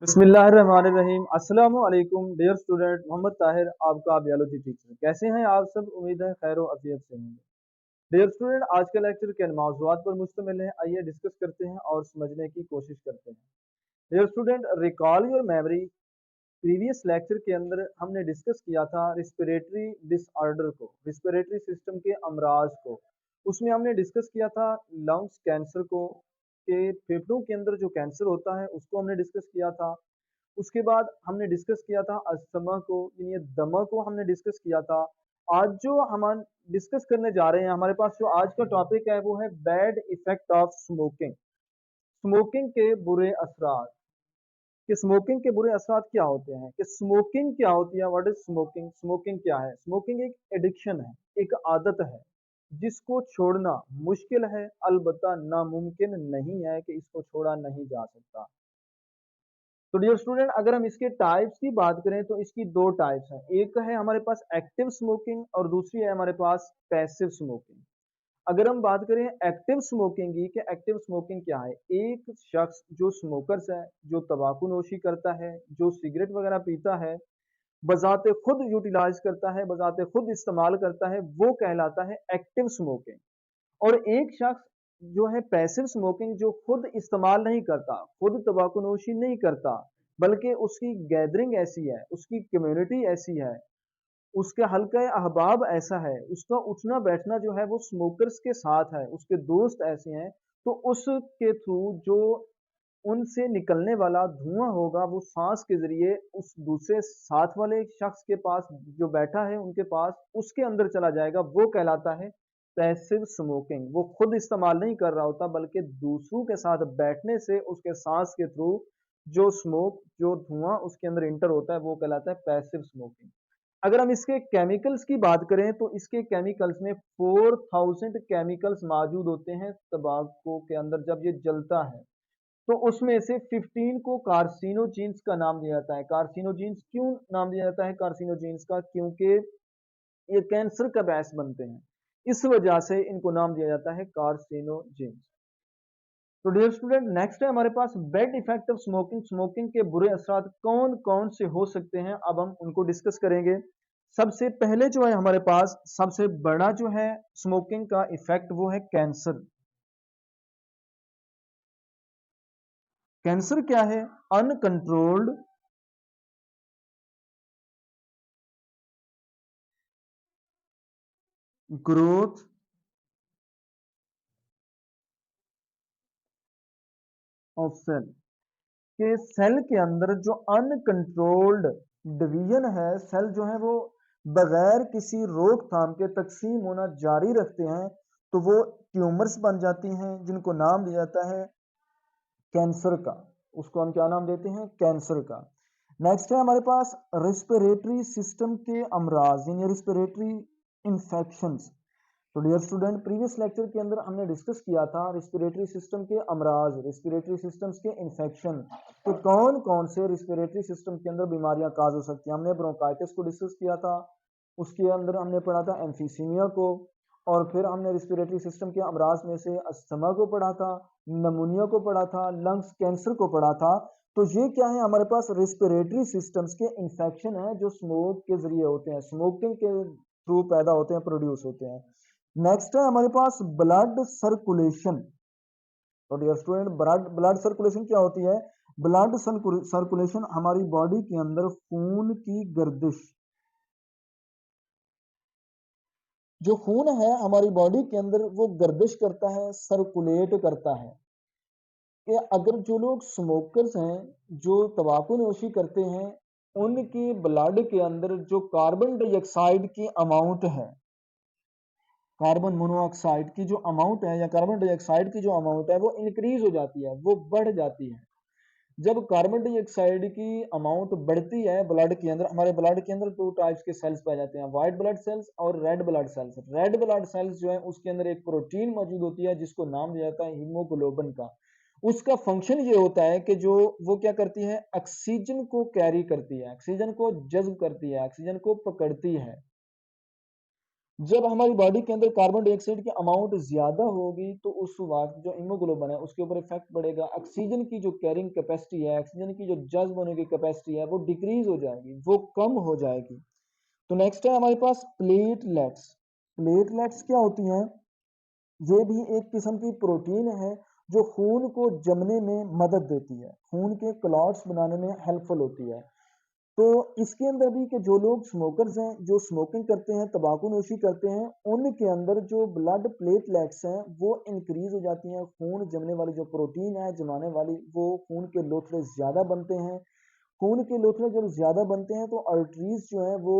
बिस्मिल्लाहिर्रहमानिर्रहीम। अस्सलामु अलैकुम डियर स्टूडेंट, मोहम्मद ताहिर आपका बायोलॉजी टीचर। कैसे हैं आप सब? उम्मीद है खैर अफियत से होंगे। डियर स्टूडेंट, आज का लेक्चर किन मौज़ूआत पर मुश्तमिल है, आइए डिस्कस करते हैं और समझने की कोशिश करते हैं। Dear student, recall your memory. Previous lecture के अंदर हमने डिस्कस किया था रिस्पिरेटरी डिसऑर्डर को, रिस्पिरेटरी सिस्टम के अमराज को। उसमें हमने डिस्कस किया था लंग्स कैंसर को, के फेफड़ों के अंदर जो कैंसर होता है उसको हमने डिस्कस किया था। उसके बाद हमने डिस्कस किया था अस्थमा को, यानी दमा को हमने डिस्कस किया था। आज जो हम डिस्कस करने जा रहे हैं, हमारे पास जो आज का टॉपिक है वो है bad effect of smoking. Smoking के बुरे असरात। कि स्मोकिंग के बुरे असरात क्या होते हैं, कि स्मोकिंग क्या होती है, व्हाट इज स्मोकिंग, स्मोकिंग क्या है। स्मोकिंग एक एडिक्शन है, एक आदत है जिसको छोड़ना मुश्किल है, अलबत्ता नामुमकिन नहीं है कि इसको छोड़ा नहीं जा सकता। तो डियर स्टूडेंट, अगर हम इसके टाइप्स की बात करें तो इसकी दो टाइप्स हैं। एक है हमारे पास एक्टिव स्मोकिंग और दूसरी है हमारे पास पैसिव स्मोकिंग। अगर हम बात करें एक्टिव स्मोकिंग की, कि एक्टिव स्मोकिंग क्या है, एक शख्स जो स्मोकर्स है, जो तंबाकू नोशी करता है, जो सिगरेट वगैरह पीता है, बजाते खुद यूटिलाइज करता है, बजाते खुद इस्तेमाल करता है, वो कहलाता है एक्टिव स्मोकिंग। और एक शख्स जो है पैसिव स्मोकिंग, जो खुद इस्तेमाल नहीं करता, खुद तंबाकूनोशी नहीं करता, बल्कि उसकी गैदरिंग ऐसी है, उसकी कम्युनिटी ऐसी है, उसका हल्का अहबाब ऐसा है, उसका उठना बैठना जो है वो स्मोकर्स के साथ है, उसके दोस्त ऐसे हैं, तो उसके थ्रू जो उनसे निकलने वाला धुआं होगा वो सांस के जरिए उस दूसरे साथ वाले शख्स के पास जो बैठा है उनके पास उसके अंदर चला जाएगा, वो कहलाता है पैसिव स्मोकिंग। वो खुद इस्तेमाल नहीं कर रहा होता, बल्कि दूसरों के साथ बैठने से उसके सांस के थ्रू जो स्मोक, जो धुआं उसके अंदर इंटर होता है, वो कहलाता है पैसिव स्मोकिंग। अगर हम इसके केमिकल्स की बात करें तो इसके केमिकल्स में 4000 केमिकल्स मौजूद होते हैं तंबाकू के अंदर। जब ये जलता है तो उसमें से 15 को कार्सिनोजेंस का नाम दिया जाता है। कार्सिनोजेंस क्यों नाम दिया जाता है कार्सिनोजेंस का? क्योंकि ये कैंसर का बायस बनते हैं, इस वजह से इनको नाम दिया जाता है कार्सिनोजेंस। तो डियर स्टूडेंट, नेक्स्ट है हमारे पास bad effect of smoking. Smoking के बुरे असरात कौन कौन से हो सकते हैं, अब हम उनको डिस्कस करेंगे। सबसे पहले जो है हमारे पास सबसे बड़ा जो है स्मोकिंग का इफेक्ट, वो है कैंसर। कैंसर क्या है? अनकंट्रोल्ड ग्रोथ ऑफ सेल, के सेल के अंदर जो अनकंट्रोल्ड डिवीजन है, सेल जो है वो बगैर किसी रोकथाम के तकसीम होना जारी रखते हैं, तो वो ट्यूमर्स बन जाती हैं जिनको नाम दिया जाता है कैंसर का। उसको हम क्या नाम देते हैं? कैंसर का। नेक्स्ट है हमारे पास रिस्पिरेटरी सिस्टम के अमराज, यानी रिस्पिरेटरी इंफेक्शंस। तो डियर स्टूडेंट, प्रीवियस लेक्चर के अंदर हमने डिस्कस किया था रिस्पिरेटरी सिस्टम के अमराज, रिस्पिरेटरी सिस्टम्स के इन्फेक्शन। तो कौन कौन से रिस्पिरेटरी सिस्टम के अंदर बीमारियां काज हो सकती हैं? हमने ब्रोंकाइटिस को डिस्कस किया था, उसके अंदर हमने पढ़ा था एम्फीसीमिया को, और फिर हमने रिस्पिरेटरी सिस्टम के अमराज में से अस्थमा को पढ़ा था, नमूनिया को पढ़ा था, लंग्स कैंसर को पढ़ा था। तो ये क्या है? हमारे पास रिस्पिरेटरी सिस्टम्स के इन्फेक्शन है जो स्मोक के जरिए होते हैं, स्मोकिंग के थ्रू पैदा होते हैं, प्रोड्यूस होते हैं। नेक्स्ट है हमारे पास ब्लड सर्कुलेशन। तो dear student, blood blood circulation क्या होती है? ब्लड सर्कुलेशन हमारी बॉडी के अंदर खून की गर्दिश, जो खून है हमारी बॉडी के अंदर वो गर्दिश करता है, सर्कुलेट करता है। कि अगर जो लोग स्मोकर्स हैं, जो तंबाकू नोशी करते हैं, उनके ब्लड के अंदर जो कार्बन डाइऑक्साइड की अमाउंट है, कार्बन मोनोऑक्साइड की जो अमाउंट है या कार्बन डाइऑक्साइड की जो अमाउंट है वो इंक्रीज हो जाती है, वो बढ़ जाती है। जब कार्बन डाइऑक्साइड की अमाउंट बढ़ती है ब्लड के अंदर, हमारे ब्लड के अंदर टू टाइप्स के सेल्स पाए जाते हैं, व्हाइट ब्लड सेल्स और red blood cells. Red blood cells जो है उसके अंदर एक प्रोटीन मौजूद होती है जिसको नाम दिया जाता है हीमोग्लोबिन का। उसका फंक्शन ये होता है कि जो वो क्या करती है, ऑक्सीजन को कैरी करती है, ऑक्सीजन को जज्ब करती है, ऑक्सीजन को पकड़ती है। जब हमारी बॉडी के अंदर कार्बन डाइऑक्साइड की अमाउंट ज़्यादा होगी तो उस वक्त जो हीमोग्लोबिन है उसके ऊपर इफेक्ट पड़ेगा। ऑक्सीजन की जो कैरिंग कैपेसिटी है, ऑक्सीजन की जो जज्ब होने की कैपेसिटी है वो डिक्रीज हो जाएगी, वो कम हो जाएगी। तो नेक्स्ट है हमारे पास प्लेटलेट्स। प्लेटलेट्स क्या होती हैं? ये भी एक किस्म की प्रोटीन है जो खून को जमने में मदद देती है, खून के क्लॉट्स बनाने में हेल्पफुल होती है। तो इसके अंदर भी कि जो लोग स्मोकर्स हैं, जो स्मोकिंग करते हैं, तंबाकू नोशी करते हैं, उनके अंदर जो ब्लड प्लेटलेट्स हैं वो इंक्रीज हो जाती हैं। खून जमने वाली जो प्रोटीन है जमाने वाली, वो खून के लोथड़े ज़्यादा बनते हैं। खून के लोथड़े जब ज़्यादा बनते हैं तो आर्टरीज जो है वो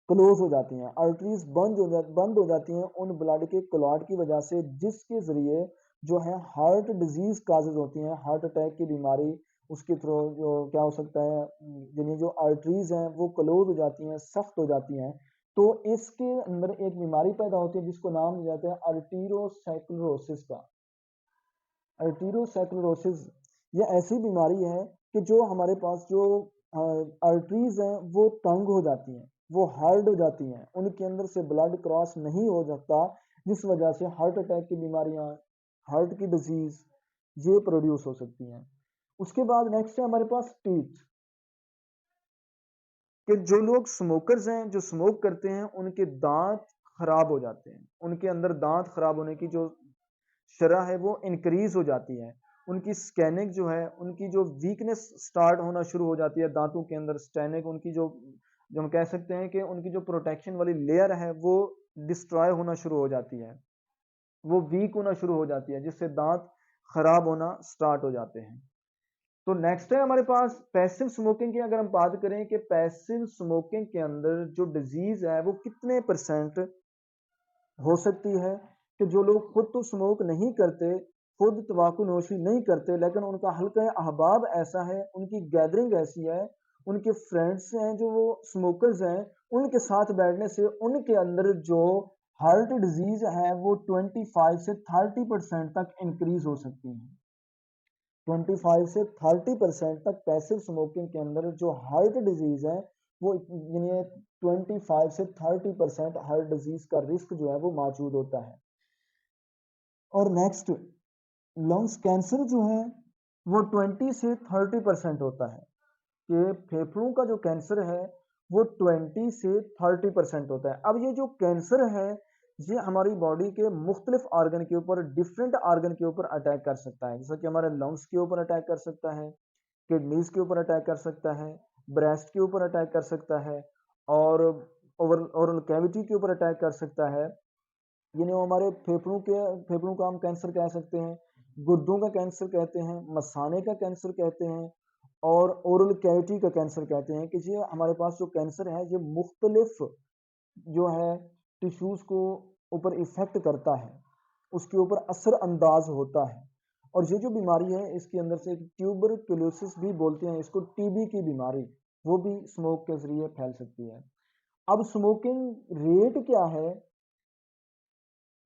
क्लोज हो जाती हैं, आर्टरीज बंद हो जाती हैं उन ब्लड के क्लॉट की वजह से, जिसके ज़रिए जो है हार्ट डिजीज़ काजेज होती हैं, हार्ट अटैक की बीमारी उसके थ्रू जो क्या हो सकता है, यानी जो आर्टरीज हैं वो क्लोज हो जाती हैं, सख्त हो जाती हैं। तो इसके अंदर एक बीमारी पैदा होती है जिसको नाम दिया जाता है अर्टीरोसेक्लरोसिस का। अर्टीरोसेक्लरोसिस ये ऐसी बीमारी है कि जो हमारे पास जो आर्टरीज हैं वो तंग हो जाती हैं, वो हार्ड हो जाती हैं, उनके अंदर से ब्लड क्रॉस नहीं हो सकता, जिस वजह से हार्ट अटैक की बीमारियां, हार्ट की डिजीज ये प्रोड्यूस हो सकती हैं। उसके बाद नेक्स्ट है हमारे पास टीथ। कि जो लोग स्मोकर्स हैं, जो स्मोक करते हैं, उनके दांत खराब हो जाते हैं, उनके अंदर दांत खराब होने की जो शरह है वो इंक्रीज हो जाती है। उनकी स्कैनिंग जो है, उनकी जो वीकनेस स्टार्ट होना शुरू हो जाती है दांतों के अंदर, स्टैनिक उनकी जो जो हम कह सकते हैं कि उनकी जो प्रोटेक्शन वाली लेयर है वो डिस्ट्रॉय होना शुरू हो जाती है, वो वीक होना शुरू हो जाती है, जिससे दांत खराब होना स्टार्ट हो जाते हैं। तो नेक्स्ट है हमारे पास पैसिव स्मोकिंग की। अगर हम बात करें कि पैसिव स्मोकिंग के अंदर जो डिजीज है वो कितने परसेंट हो सकती है, कि जो लोग खुद तो स्मोक नहीं करते, खुद तंबाकू नोशी नहीं करते, लेकिन उनका हल्का अहबाब ऐसा है, उनकी गैदरिंग ऐसी है, उनके फ्रेंड्स हैं जो वो स्मोकर्स हैं, उनके साथ बैठने से उनके अंदर जो हार्ट डिजीज है वो 25 से 30% तक इंक्रीज हो सकती है। 25 से 30% तक पैसिव स्मोकिंग के अंदर जो हार्ट डिजीज है वो यानी 25 से 30% हार्ट डिजीज का रिस्क जो है वो मौजूद होता है। और नेक्स्ट लंग्स कैंसर जो है वो 20 से 30% होता है, कि फेफड़ों का जो कैंसर है वो 20 से 30% होता है। अब ये जो कैंसर है ये हमारी बॉडी के मुख्तलिफ आर्गन के ऊपर, डिफरेंट आर्गन के ऊपर अटैक कर सकता है, जैसा कि हमारे लंग्स के ऊपर अटैक कर सकता है, किडनीज के ऊपर अटैक कर सकता है, ब्रेस्ट के ऊपर अटैक कर सकता है, और ओरल कैविटी के ऊपर अटैक कर सकता है। यानी वो हमारे फेफड़ों का हम कैंसर कह सकते हैं, गुर्दों का कैंसर कहते हैं, मसाने का कैंसर कहते हैं, और ओरल कैविटी का कैंसर कहते हैं। कि ये हमारे पास जो कैंसर है ये मुख्तलिफ जो है टिश्यूज को ऊपर इफेक्ट करता है, उसके ऊपर असर अंदाज होता है। और ये जो बीमारी है इसके अंदर से एक ट्यूबरकुलोसिस भी बोलते हैं इसको, टीबी की बीमारी, वो भी स्मोक के जरिए फैल सकती है। अब स्मोकिंग रेट क्या है,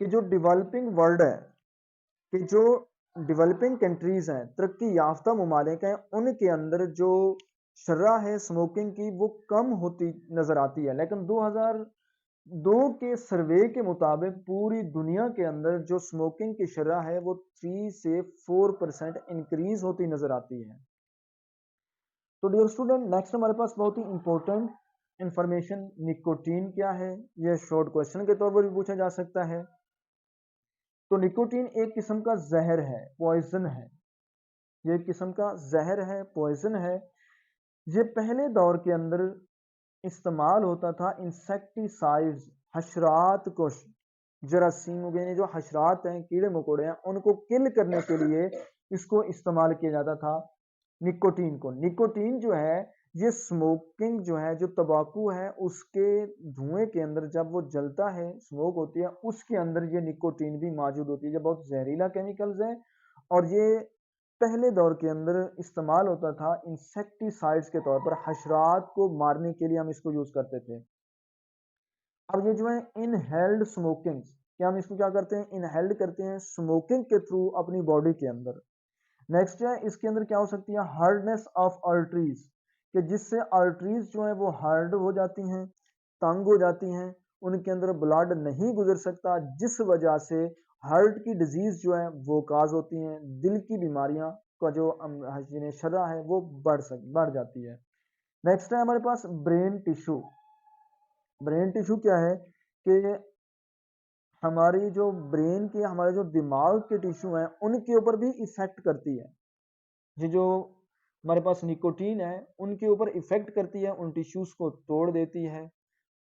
कि जो डेवलपिंग वर्ल्ड है, कि जो डेवलपिंग कंट्रीज हैं, तरक्की याफ्ता ममालिक हैं, उनके अंदर जो शर्रा है स्मोकिंग की वो कम होती नजर आती है, लेकिन 2002 के सर्वे के मुताबिक पूरी दुनिया के अंदर जो स्मोकिंग की शर्रा है वो 3 से 4% इंक्रीज होती नजर आती है। तो डियर स्टूडेंट, नेक्स्ट हमारे पास बहुत ही इंपॉर्टेंट इंफॉर्मेशन, निकोटीन क्या है, यह शॉर्ट क्वेश्चन के तौर पर भी पूछा जा सकता है। तो निकोटीन एक किस्म का जहर है, पॉइजन है, ये एक किस्म का जहर है, पॉइजन है। ये पहले दौर के अंदर इस्तेमाल होता था इंसेक्टिसाइड्स, हशरात को, जरासीम वगैरह जो हशरात हैं, कीड़े मकोड़े हैं, उनको किल करने के लिए इसको इस्तेमाल किया जाता था, निकोटीन को। निकोटीन जो है ये स्मोकिंग जो है, जो तंबाकू है उसके धुएं के अंदर जब वो जलता है, स्मोक होती है, उसके अंदर ये निकोटीन भी मौजूद होती है, जो बहुत जहरीला केमिकल्स है। और ये पहले दौर के अंदर इस्तेमाल होता था इंसेक्टिसाइड्स के तौर पर, हशरात को मारने के लिए हम इसको यूज करते थे। अब ये जो है इनहेल्ड स्मोकिंग, क्या हम इसको क्या करते हैं, इनहेल्ड करते हैं स्मोकिंग के थ्रू अपनी बॉडी के अंदर। नेक्स्ट है इसके अंदर क्या हो सकती है, हार्डनेस ऑफ आर्टरीज, कि जिससे आर्टरीज जो है वो हार्ड हो जाती हैं, तंग हो जाती हैं, उनके अंदर ब्लड नहीं गुजर सकता, जिस वजह से हार्ट की डिजीज जो है वो काज होती हैं, दिल की बीमारियां का जो शरह है वो बढ़ जाती है। नेक्स्ट है हमारे पास ब्रेन टिश्यू। ब्रेन टिश्यू क्या है कि हमारी जो ब्रेन के हमारे जो दिमाग के टिश्यू हैं उनके ऊपर भी इफेक्ट करती है। ये जो हमारे पास निकोटीन है उनके ऊपर इफेक्ट करती है, उन टिश्यूज को तोड़ देती है।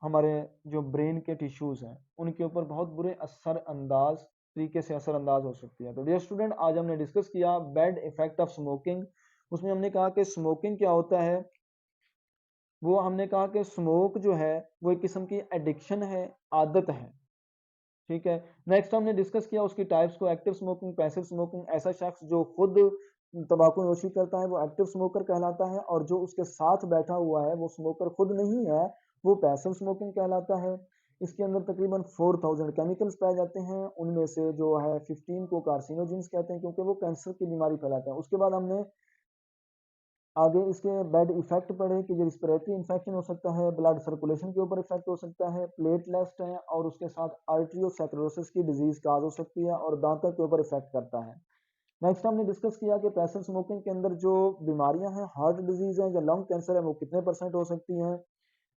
हमारे जो ब्रेन के टिश्यूज हैं उनके ऊपर बहुत बुरे असर अंदाज तरीके से असर अंदाज हो सकती है। तो डियर स्टूडेंट, आज हमने डिस्कस किया बैड इफेक्ट ऑफ स्मोकिंग। उसमें हमने कहा कि स्मोकिंग क्या होता है, वो हमने कहा कि स्मोक जो है वो एक किस्म की एडिक्शन है, आदत है। ठीक है। नेक्स्ट हमने डिस्कस किया उसकी टाइप्स को, एक्टिव स्मोकिंग, पैसिव स्मोकिंग। ऐसा शख्स जो खुद तंबाकू नोशी करता है वो एक्टिव स्मोकर कहलाता है, और जो उसके साथ बैठा हुआ है वो स्मोकर खुद नहीं है, वो पैसिव स्मोकिंग कहलाता है। इसके अंदर तकरीबन 4000 केमिकल्स पाए जाते हैं, उनमें से जो है 15 को कार्सिनोजेंस कहते हैं क्योंकि वो कैंसर की बीमारी फैलाते हैं। उसके बाद हमने आगे इसके बैड इफेक्ट पड़े कि ये रिस्पिरेटरी इन्फेक्शन हो सकता है, ब्लड सर्कुलेशन के ऊपर इफेक्ट हो सकता है, प्लेटलेट्स हैं और उसके साथ आर्ट्रियोसेक्रोसिस की डिजीज काज हो सकती है और दांतों के ऊपर इफेक्ट करता है। नेक्स्ट हमने डिस्कस किया कि पैसिव स्मोकिंग के अंदर जो बीमारियां हैं, हार्ट डिजीज है या लंग कैंसर है, वो कितने परसेंट हो सकती हैं।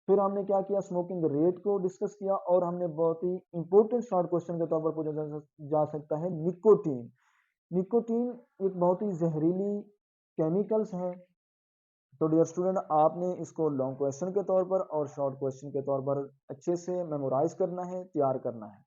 फिर हमने क्या किया, स्मोकिंग रेट को डिस्कस किया, और हमने बहुत ही इंपॉर्टेंट शॉर्ट क्वेश्चन के तौर पर पूछा जा सकता है निकोटीन। निकोटीन एक बहुत ही जहरीली केमिकल्स है। तो डियर स्टूडेंट, आपने इसको लॉन्ग क्वेश्चन के तौर पर और शॉर्ट क्वेश्चन के तौर पर अच्छे से मेमोराइज करना है, तैयार करना है।